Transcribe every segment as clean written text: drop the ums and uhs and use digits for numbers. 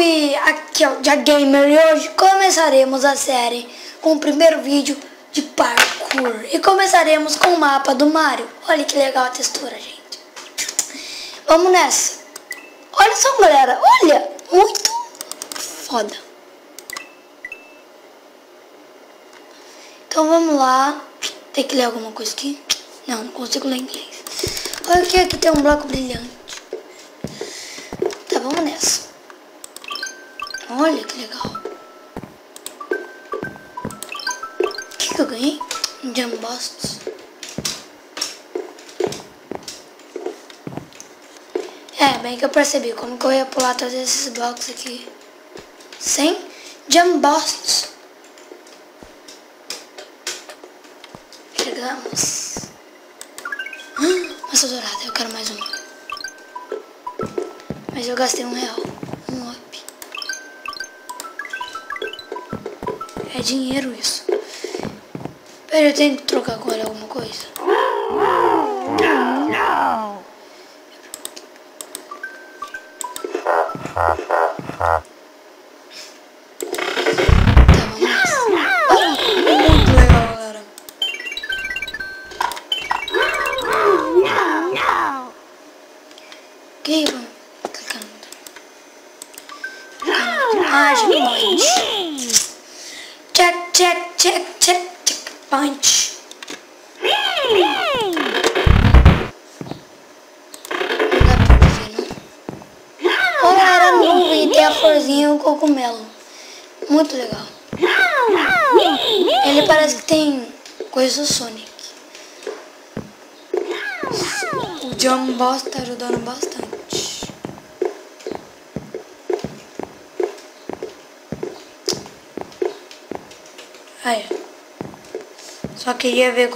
YouTube, aqui é o Dia Gamer e hoje começaremos a série com o primeiro vídeo de parkour. E começaremos com o mapa do Mario. Olha que legal a textura, gente. Vamos nessa. Olha só, galera. Olha, muito foda. Então vamos lá. Tem que ler alguma coisa aqui? Não consigo ler inglês. Olha que aqui tem um bloco brilhante. Tá, vamos nessa. Olha que legal. O que eu ganhei? Um Jump Boost. É, bem que eu percebi como que eu ia pular todos esses blocos aqui sem Jump Boost. Chegamos. Massa dourada, eu quero mais uma. Mas eu gastei R$1. Um up. É dinheiro isso. Pera, eu tenho que trocar com ele alguma coisa. Não. Tá, vamos. Muito legal, galera. Ok, vamos clicando. Checkpoint. Checkpoint. Não dá pra ver, não? Olha, galera, não. E tem a florzinha e o cogumelo. Muito legal. Ele parece que tem coisa do Sonic. O Jump Boss tá ajudando bastante. Aí. Só queria ver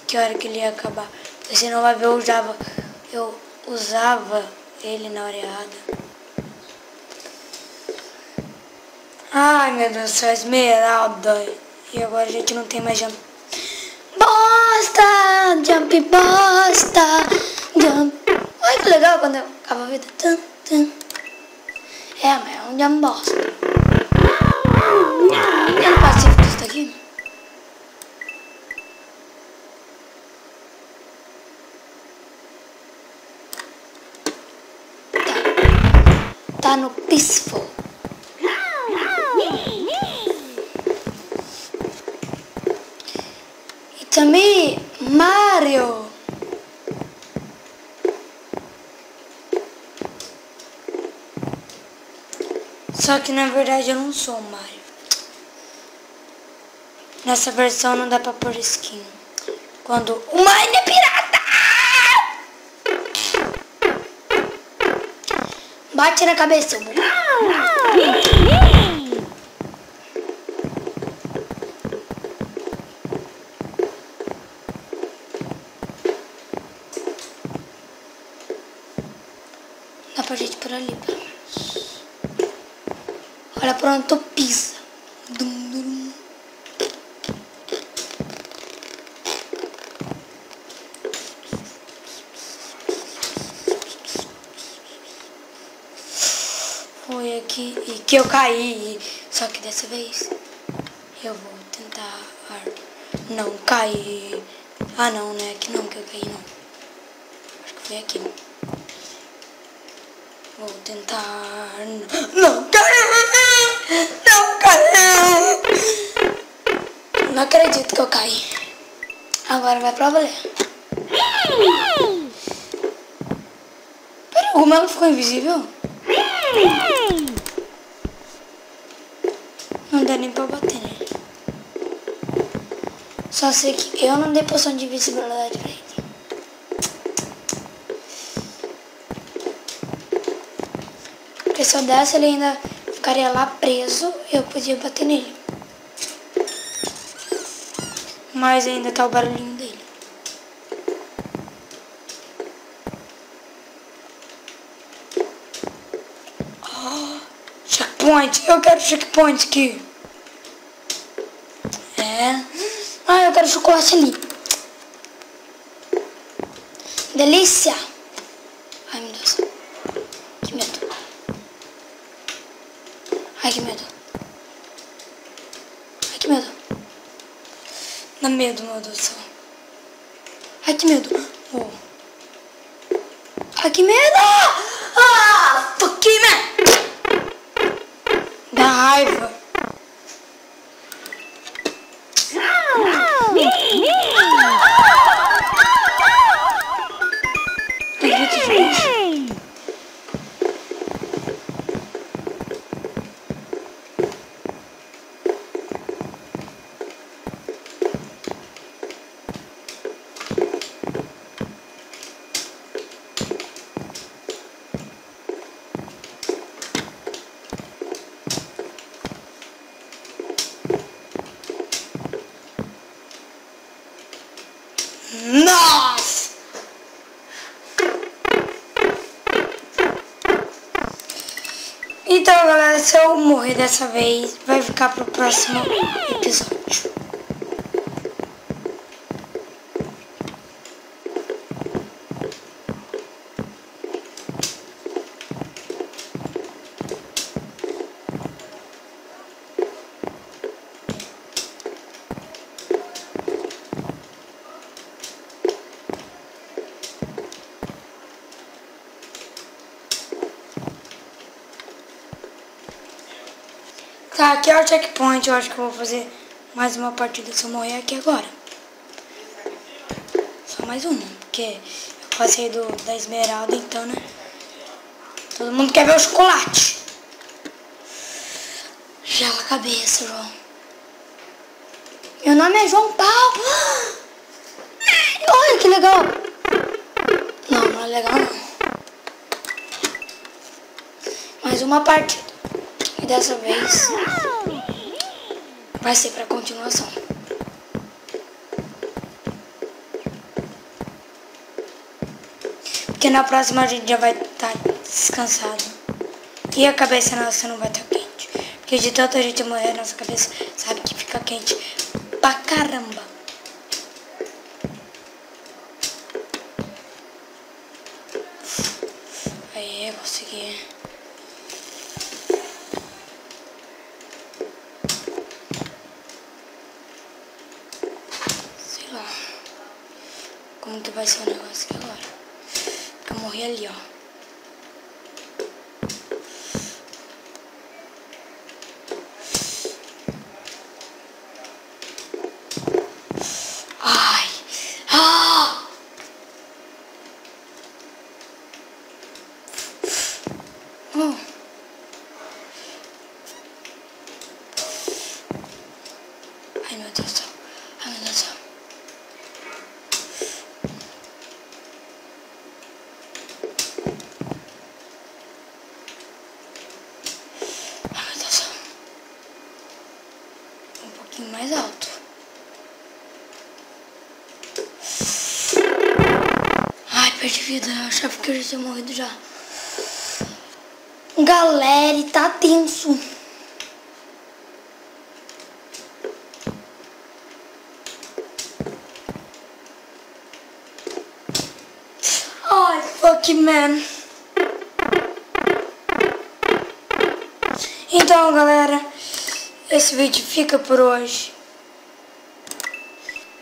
que hora que ele ia acabar. Porque senão vai ver eu usava ele na hora errada. Ai, meu Deus do céu, esmeralda. E agora a gente não tem mais jump. Bosta! Jump bosta! Jump. Olha que legal quando eu acabo a vida. É, mas é um jump bosta. Tem um pacífico isso daqui? Tá no Peaceful. E também Mario. Só que na verdade eu não sou o Mario. Nessa versão não dá pra pôr skin. Quando o Mario é pirata! Bate na cabeça. Dá pra gente por ali, pelo menos. Olha pronto, pisa. Foi aqui e que eu caí. Só que dessa vez eu vou tentar não cair. Ah não, né? Aqui não que eu caí não. Acho que foi aqui. Vou tentar não cair. Não cair. Não acredito que eu caí. Agora vai pra valer. Pera, o Melo ficou invisível? Não dá nem pra bater nele. Só sei que eu não dei poção de invisibilidade pra ele. Porque se eu desse ele ainda ficaria lá preso e eu podia bater nele. Mas ainda tá o barulhinho dele. Checkpoint, eu quero checkpoint aqui. É. Ah, eu quero chocolate ali. Delícia. Ai, meu Deus. Que medo. que medo. Ai, que medo. Dá medo, meu Deus do céu. Ai, que medo. Oh. Ai, que medo. Ah, fuck man. Dá raiva. Nossa! Então, galera, se eu morrer dessa vez, vai ficar pro próximo episódio. Tá, aqui é o checkpoint, eu acho que eu vou fazer mais uma partida se eu morrer aqui agora. Só mais uma, porque eu passei da esmeralda, então, né? Todo mundo quer ver o chocolate. Gela a cabeça, João. Meu nome é João Paulo. Olha que legal. Não, não é legal não. Mais uma partida. E dessa vez vai ser pra continuação. Porque na próxima a gente já vai estar descansado. E a cabeça nossa não vai estar quente. Porque de tanta gente morrer, nossa cabeça sabe que fica quente pra caramba. Aí, consegui. Como que vai ser o negócio aqui agora? Porque eu morri ali, ó. Ai! Ah! Ai, meu Deus do céu. Ai, meu Deus do céu. Mais alto. Ai, perdi vida. Eu achava que eu já tinha morrido já. Galera, tá tenso. Ai, fuck man. Então, galera, esse vídeo fica por hoje.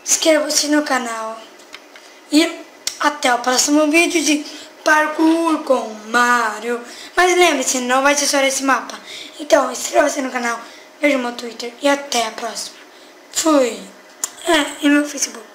Inscreva-se no canal. E até o próximo vídeo de parkour com Mario. Mas lembre-se, não vai ser só esse mapa. Então, inscreva-se no canal, veja meu Twitter e até a próxima. Fui. E meu Facebook.